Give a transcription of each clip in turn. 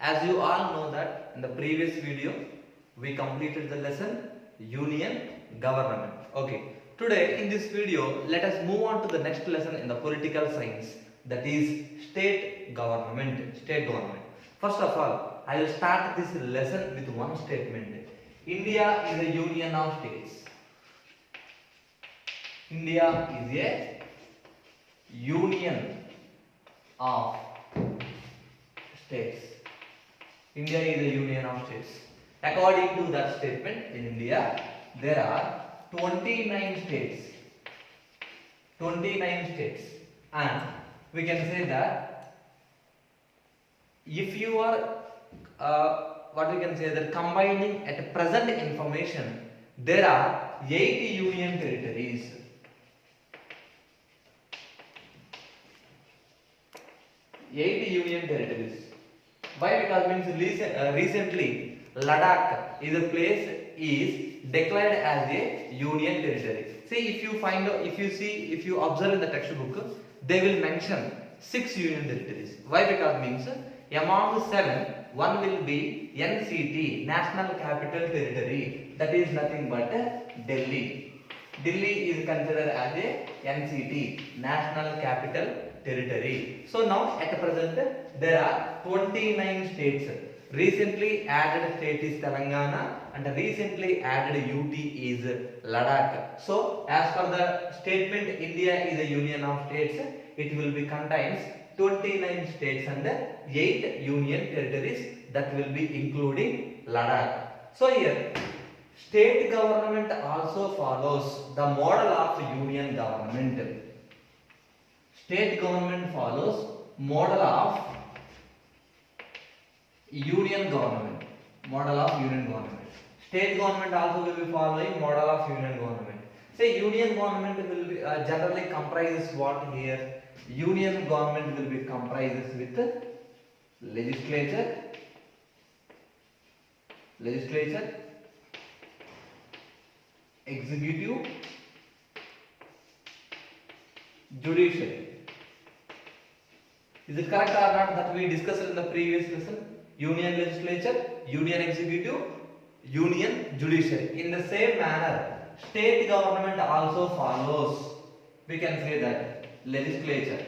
As you all know that in the previous video we completed the lesson Union Government. Okay. Today in this video let us move on to the next lesson in the political science, that is state government. State government. First of all, I will start this lesson with one statement. India is a union of states. India is a union of states. India is a union of states. According to that statement, in India there are 29 states. 29 states, and we can say that if you are what we can say that combining at present information, there are 8 union territories. 8 union territories. Why? Because means recently Ladakh is a place is declared as a union territory. See, if you observe in the textbook, they will mention 6 union territories. Why? Because means among 7, one will be NCT, National Capital Territory. That is nothing but Delhi. Delhi is considered as a NCT, National Capital Territory. So now at present there are 29 states. Recently added state is Telangana and recently added UT is Ladakh. So as per the statement India is a union of states, it will be contains 29 states and 8 union territories, that will be including Ladakh. So here state government also follows the model of union government. State government follows model of union government. Model of union government. State government also will be following model of union government. Say union government will be generally comprises what here? Union government will be comprises with legislature, executive, judiciary. Is it correct or not that we discussed in the previous lesson? Union legislature, union executive, union judiciary. In the same manner, state government also follows. We can say that legislature,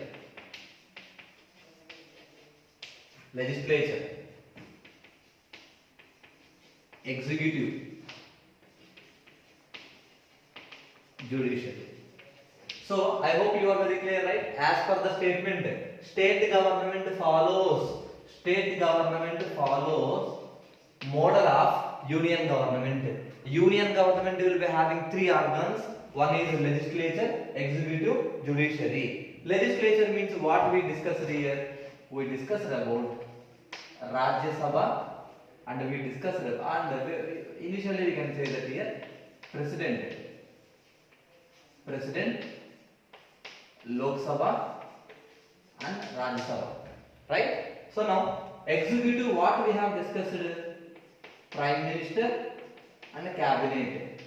executive, judiciary. So I hope you are very clear, right? As per the statement, state government follows model of union government. Union government will be having 3 organs. One is legislature, executive, judiciary. Legislature means what we discussed here. We discussed about Rajya Sabha and we discussed initially we can say that here President, Lok Sabha and Rajya Sabha, right? So now executive, what we have discussed, Prime Minister and Cabinet.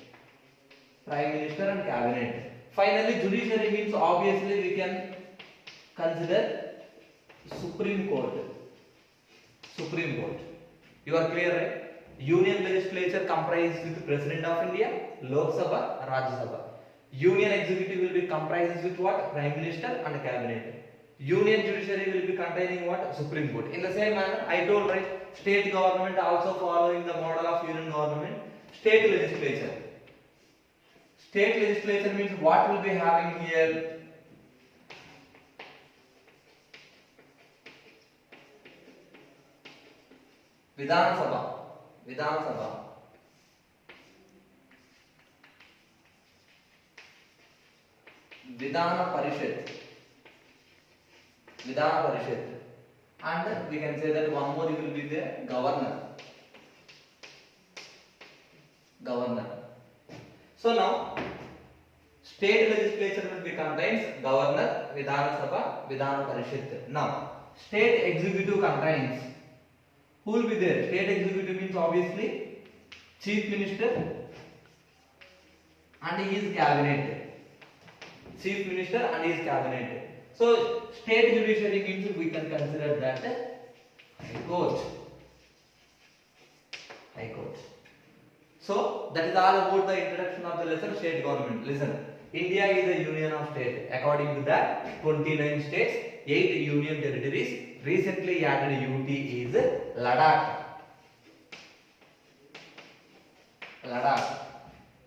Finally judiciary means obviously we can consider Supreme Court. You are clear, right? Union legislature comprises with President of India, Lok Sabha, Rajya Sabha. Union executive will be comprises with what? Prime Minister and Cabinet. Union judiciary will be containing what? Supreme Court. In the same manner, I told, right, state government also following the model of union government. State legislature means what will be having here? Vidhan Sabha. Vidhana Parishad, and we can say that one more will be the governor. So now state legislature will be contains governor, Vidhana Sabha, Vidhana Parishad. Now state executive contains, who will be there? State executive means obviously chief minister and his cabinet. So state judiciary means we can consider that High Court. that is all about the introduction of the lesson state government. Listen, India is a union of states. According to that, 29 states, 8 union territories. Recently added UT is Ladakh.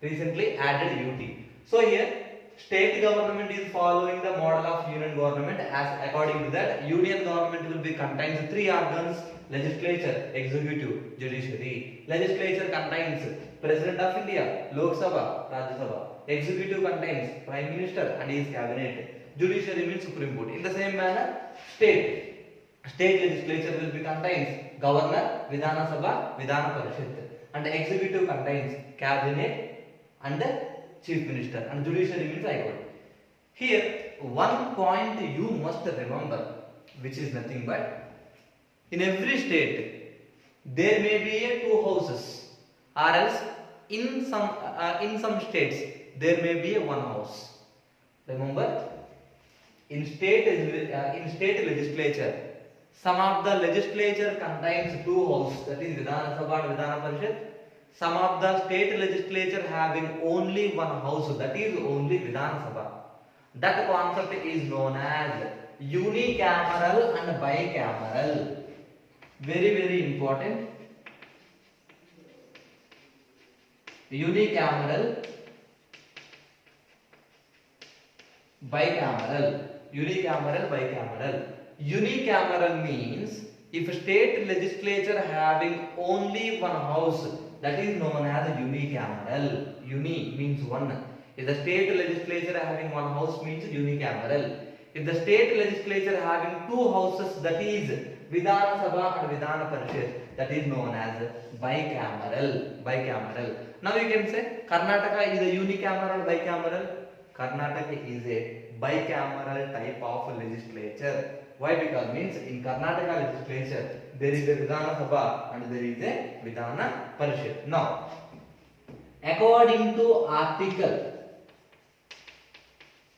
Recently added UT. So here state government is following the model of union government. As according to that, union government will be contains 3 organs: legislature, executive, judiciary. Legislature contains President of India, Lok Sabha, Rajya Sabha. Executive contains Prime Minister and his cabinet. Judiciary means Supreme Court. In the same manner, state legislature will be contains Governor, Vidhana Sabha, Vidhana Parishad, and executive contains cabinet and chief minister, and judiciary means High Court. Here one point you must remember, which is nothing but in every state there may be a 2 houses, or else in some states there may be a 1 house. Remember, in state legislature, some of the legislature contains 2 houses, that is Vidhana Sabha and Vidhana Parishad. Some of the state legislature having only 1 house, that is only Vidhana Sabha. That concept is known as unicameral and bicameral. Very important. Unicameral, bicameral. Unicameral means if state legislature having only 1 house, that is known as unicameral. Uni means 1. If the state legislature having 1 house means unicameral. If the state legislature having 2 houses, that is Vidhana Sabha and Vidhana Parishad, that is known as bicameral. Now you can say Karnataka is a unicameral, bicameral. Karnataka is a bicameral type of legislature. Why? Because means in Karnataka legislature there is a Vidhana Sabha and there is a Vidhana Parishad. Now, according to Article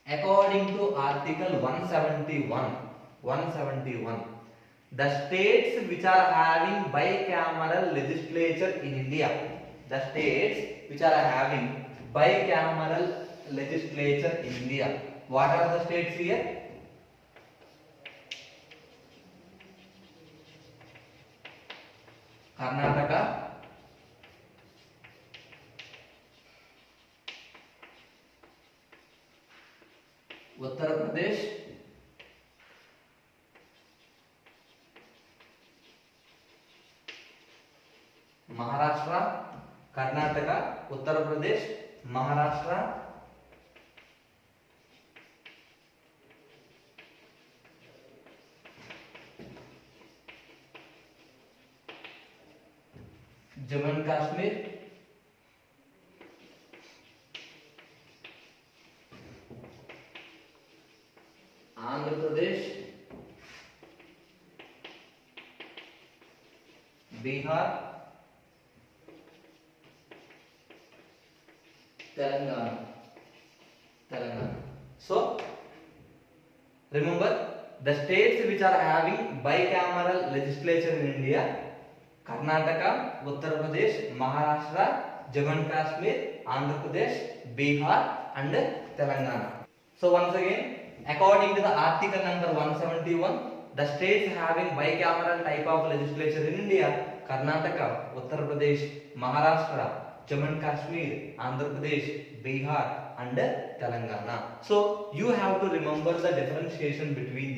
171, the states which are having bicameral legislature in India, what are the states here? Karnataka, Uttar Pradesh, Maharashtra, Karnataka, Uttar Pradesh, Maharashtra, Jammu and Kashmir, Andhra Pradesh, Bihar, Telangana. So remember the states which are having bicameral legislature in India: Karnataka, Uttar Pradesh, Maharashtra, Jammu and Kashmir, Andhra Pradesh, Bihar and Telangana. So once again, according to the article number 171, the states having bicameral type of legislature in India: Karnataka, Uttar Pradesh, Maharashtra, Jammu and Kashmir, Andhra Pradesh, Bihar and Telangana. So you have to remember the differentiation between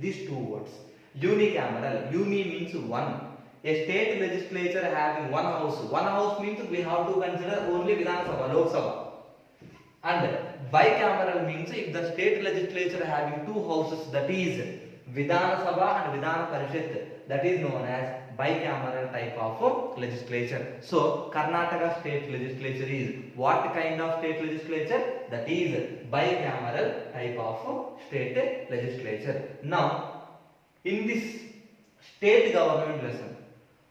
these 2 words. Unicameral, uni means 1. A state legislature having 1 house. 1 house means we have to consider only Vidhana Sabha, Lok Sabha. And bicameral means if the state legislature having 2 houses, that is Vidhana Sabha and Vidhana Parishad, that is known as bicameral type of legislature. So Karnataka state legislature is what kind of state legislature? That is bicameral type of state legislature. Now in this state government lesson,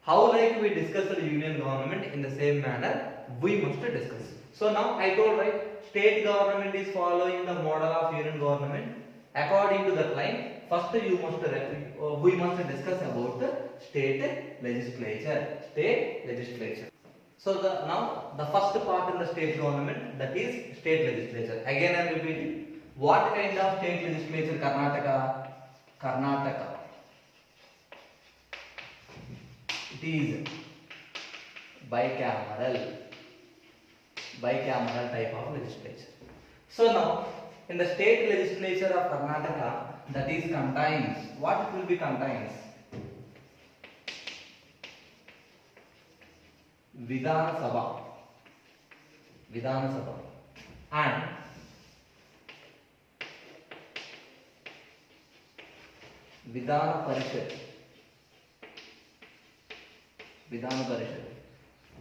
how like we discussed union government, in the same manner we must discuss. So now I told, right, state government is following the model of union government. According to the client, first we must discuss about the state legislature. So now the first part in the state government, that is state legislature. Again I am repeating. What kind of state legislature Karnataka? Karnataka. It is bicameral type of legislature. So now in the state legislature of Karnataka, that is contains, what it will be contains? Vidhana Sabha and Vidhana Parishad.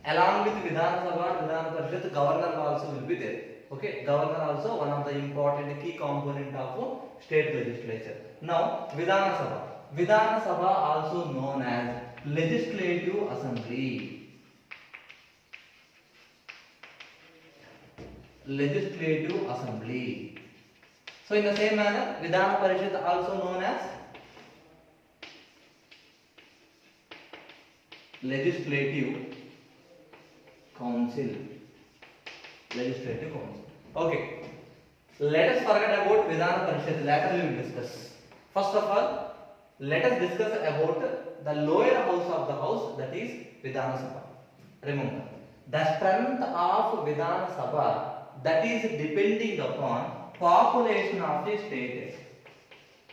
Along with Vidhana Sabha and Vidhana Parishad, governor also will be there. Okay, governor also one of the important key component of state legislature. Now Vidhana Sabha. Vidhana Sabha also known as Legislative Assembly. Legislative Assembly. So in the same manner, Vidhana Parishad also known as Legislative Council. Okay. Let us forget about Vidhana Parishad. Later we will discuss. First of all, let us discuss about the lower house of the house, that is Vidhana Sabha. Remember, the strength of Vidhana Sabha, that is depending upon population of the state.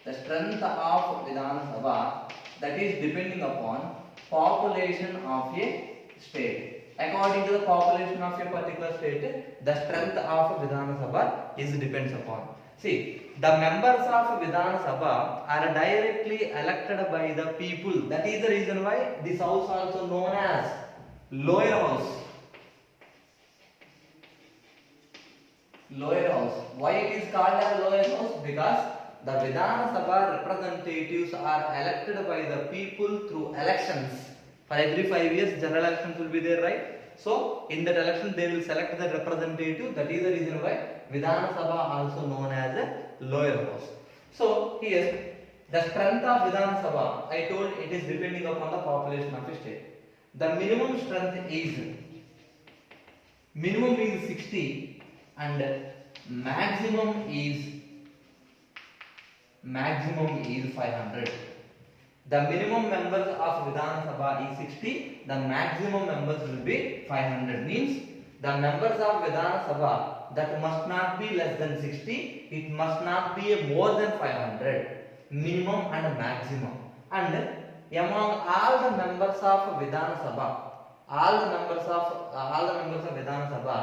The strength of Vidhana Sabha, that is depending upon population of a state. According to the population of a particular state, the strength of Vidhana Sabha is depends upon. See, the members of Vidhana Sabha are directly elected by the people. That is the reason why this house also known as lower house. Lower house. Why it is called as lower house? Because the Vidhana Sabha representatives are elected by the people through elections. For every 5 years, general elections will be there, right? So, in that election, they will select the representative. That is the reason why Vidhana Sabha also known as a lower house. So, here, the strength of Vidhana Sabha, I told it is depending upon the population of a state. The minimum strength is 60 and maximum is 500. The minimum members of Vidhana Sabha is 60, the maximum members will be 500. Means the members of Vidhana Sabha, that must not be less than 60, it must not be more than 500. Minimum and maximum. And among all the members of Vidhana Sabha, all the members of Vidhana Sabha,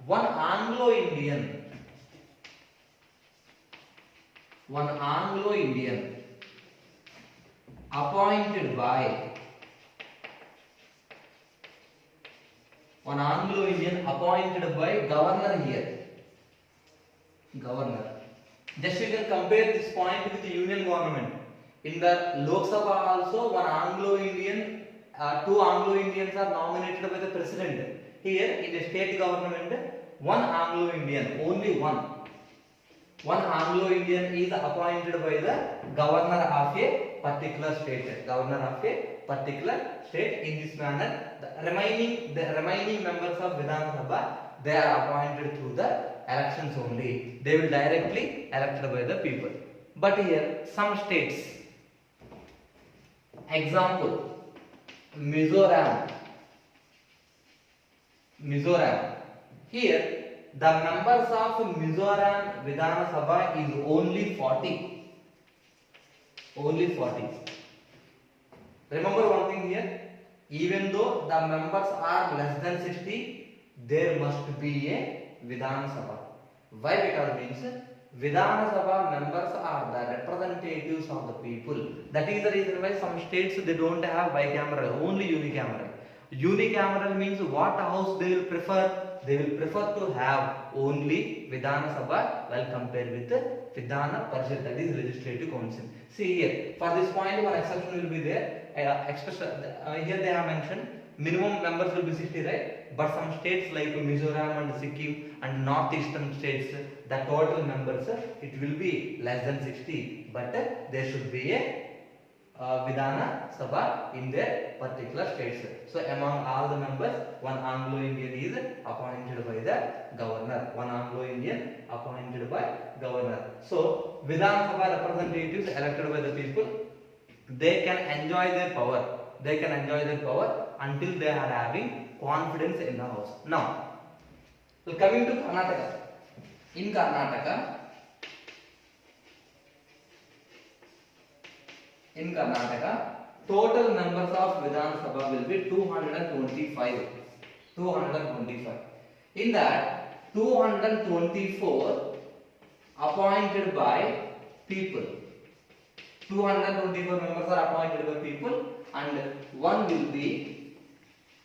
one Anglo-Indian appointed by governor here. Governor. Just you can compare this point with the union government. In the Lok Sabha also one Anglo-Indian, two Anglo-Indians are nominated by the president. Here in the state government, one Anglo-Indian, only one. One Anglo-Indian is appointed by the governor of a particular state. In this manner, the remaining members of Vidhana Sabha, they are appointed through the elections only. They will directly elected by the people. But here, some states, example, Mizoram. Here, the members of Mizoram Vidhana Sabha is only 40. Remember one thing here, even though the members are less than 60, there must be a Vidhana Sabha. Why? Because means Vidhana Sabha members are the representatives of the people. That is the reason why some states they don't have bicameral, only unicameral. Unicameral means what house they will prefer? They will prefer to have only Vidhana Sabha while compared with Vidhana Parishad, that is Legislative Council. See here, for this point one exception will be there. Here they have mentioned minimum members will be 60, right? But some states like Mizoram and Sikkim and northeastern states, the total members it will be less than 60. But there should be a Vidhana Sabha in their particular states. So among all the members, one Anglo-Indian is appointed by the governor. One Anglo-Indian appointed by governor. So Vidhana Sabha representatives elected by the people, they can enjoy their power. They can enjoy their power until they are having confidence in the house. Now, so coming to Karnataka. In Karnataka, total members of Vidhana Sabha will be 225. 225. In that, 224 appointed by people. 224 members are appointed by people, and one will be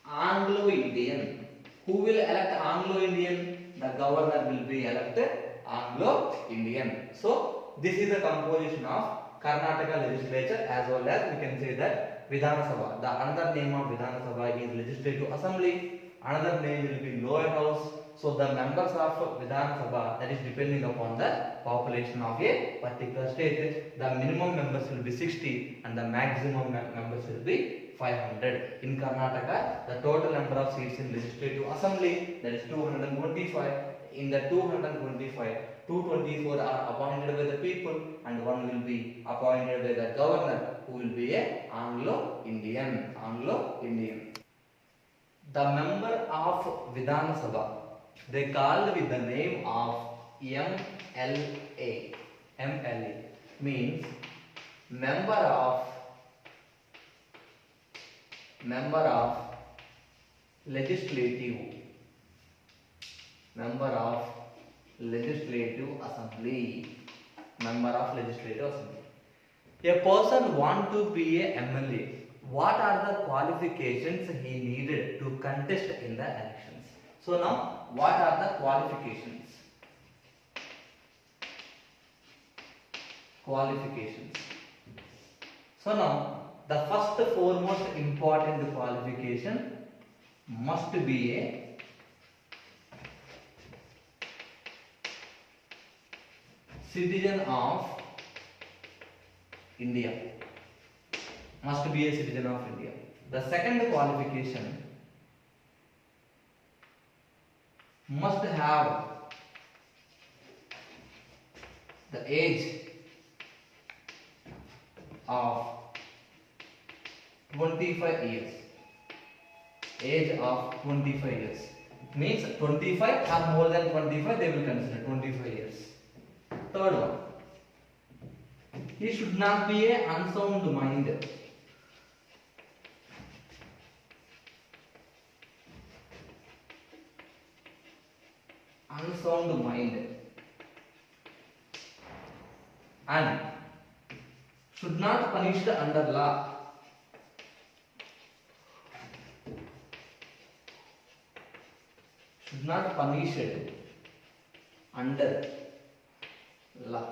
Anglo-Indian. Who will elect Anglo-Indian? The governor will be elected Anglo-Indian. So this is the composition of Karnataka legislature, as well as we can say that Vidhana Sabha. The another name of Vidhana Sabha is Legislative Assembly. Another name will be Lower House. So the members of Vidhana Sabha, that is depending upon the population of a particular state. The minimum members will be 60 and the maximum members will be 500. In Karnataka, the total number of seats in Legislative Assembly, that is 225. In the 225, 224 are appointed by the people, and one will be appointed by the governor, who will be a Anglo-Indian. The member of Vidhana Sabha, they called with the name of MLA. MLA means member of legislative assembly. Member of legislative assembly. A person want to be a MLA. What are the qualifications he needed to contest in the elections? So now, what are the qualifications? So now, the first foremost important qualification must be a citizen of India. Must be a citizen of India. The second qualification must have the age of 25 years. Age of 25 years. Means 25 or more than 25, they will consider 25 years. Third one, he should not be a unsound mind. Unsound mind, and should not punished under law. Should not punished under law.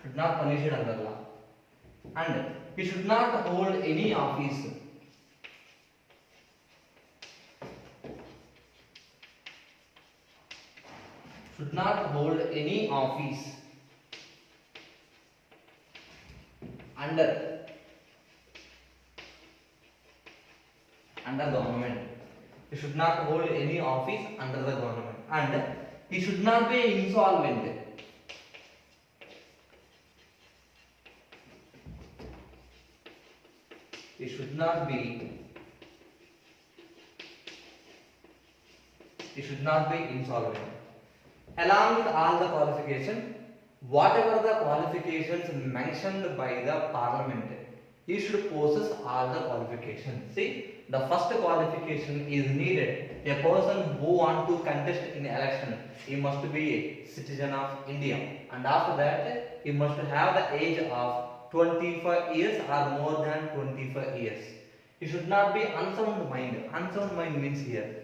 Should not punished under law. And he should not hold any office. Should not hold any office under government. He should not hold any office under the government, and he should not be insolvent. He should not be insolvent. Along with all the qualifications, whatever the qualifications mentioned by the parliament, he should possess all the qualifications. See, the first qualification is needed. A person who want to contest in election, he must be a citizen of India, and after that he must have the age of 25 years or more than 25 years. He should not be unsound mind. Unsound mind means here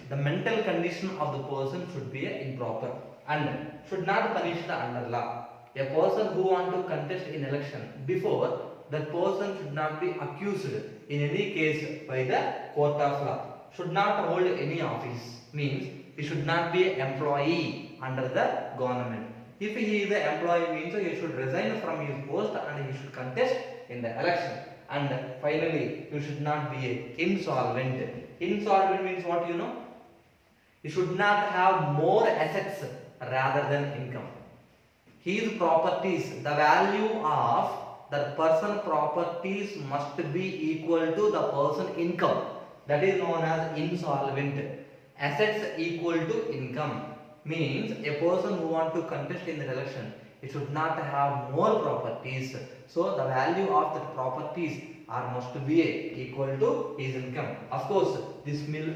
the mental condition of the person should be improper and should not punished under law. A person who want to contest in election, before that person should not be accused in any case by the court of law. Should not hold any office means he should not be an employee under the government. If he is an employee means he should resign from his post and he should contest in the election. And finally, you should not be insolvent. Insolvent means what you know? You should not have more assets rather than income. His properties, the value of the person properties must be equal to the person income. That is known as insolvent. Assets equal to income means a person who want to contest in the election, it should not have more properties. So the value of the properties are must be equal to his income. Of course, this will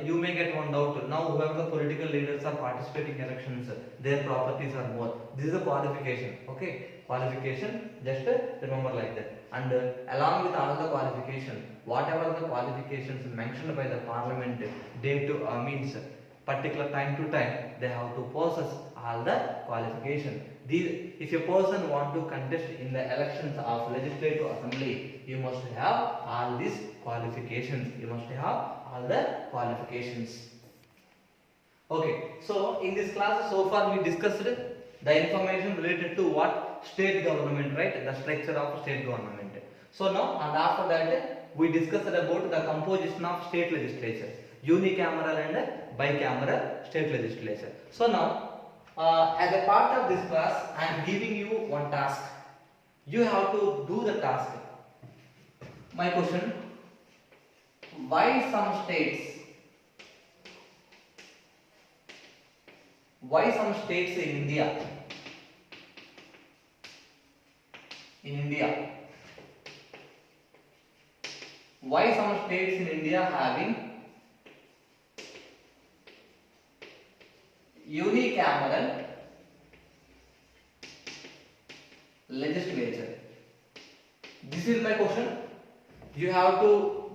you may get one doubt. Now, whoever the political leaders are participating in elections, their properties are more. This is a qualification. Okay, qualification. Just remember like that. And along with all the qualification, whatever the qualifications mentioned by the parliament, day to means particular time to time, they have to possess all the qualification. These, if a person want to contest in the elections of legislative assembly, you must have all these qualifications. You must have all the qualifications. Okay, so in this class so far we discussed the information related to what state government, right? The structure of state government. So now and after that we discussed about the composition of state legislature, unicameral and bicameral state legislature. So now as a part of this class I am giving you one task. You have to do the task. My question: why some states in India why some states in India having unicameral legislature? This is my question. You have to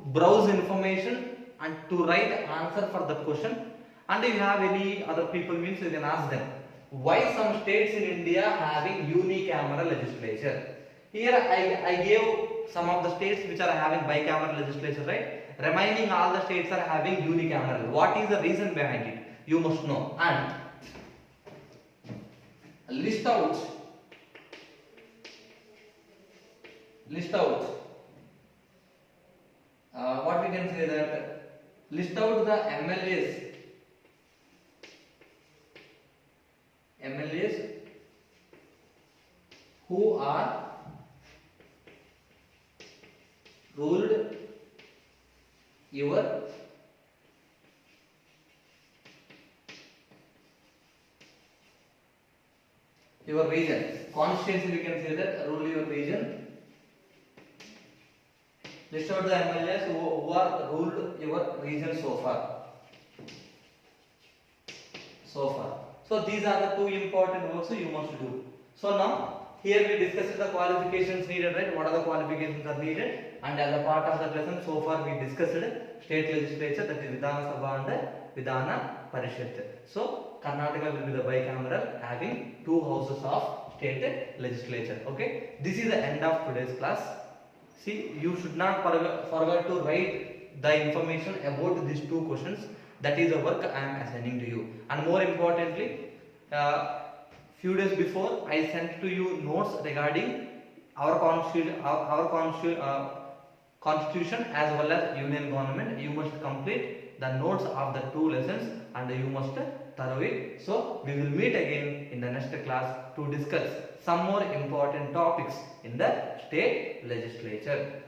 browse information and to write answer for that question. And if you have any other people means you can ask them. Why some states in India having unicameral legislature? Here I gave some of the states which are having bicameral legislature, right? Remaining all the states are having unicameral. What is the reason behind it? You must know. And list out what we can say that list out the MLAs who are ruled your region. Constituency we can say that rule your region. List out the MLAs who are ruled your region so far. So these are the two important works you must do. So now here we discussed the qualifications needed, right? What are the qualifications are needed? And as a part of that lesson, so far we discussed state legislature, that is Vidhana Sabha and Vidhana Parishad. So Karnataka will be the bicameral, having two houses of state legislature. Okay, this is the end of today's class. See, you should not forget to write the information about these two questions. That is the work I am assigning to you. And more importantly, few days before I sent to you notes regarding our constitution as well as union government. You must complete the notes of the two lessons and you must thorough it. So we will meet again in the next class to discuss some more important topics in the state legislature.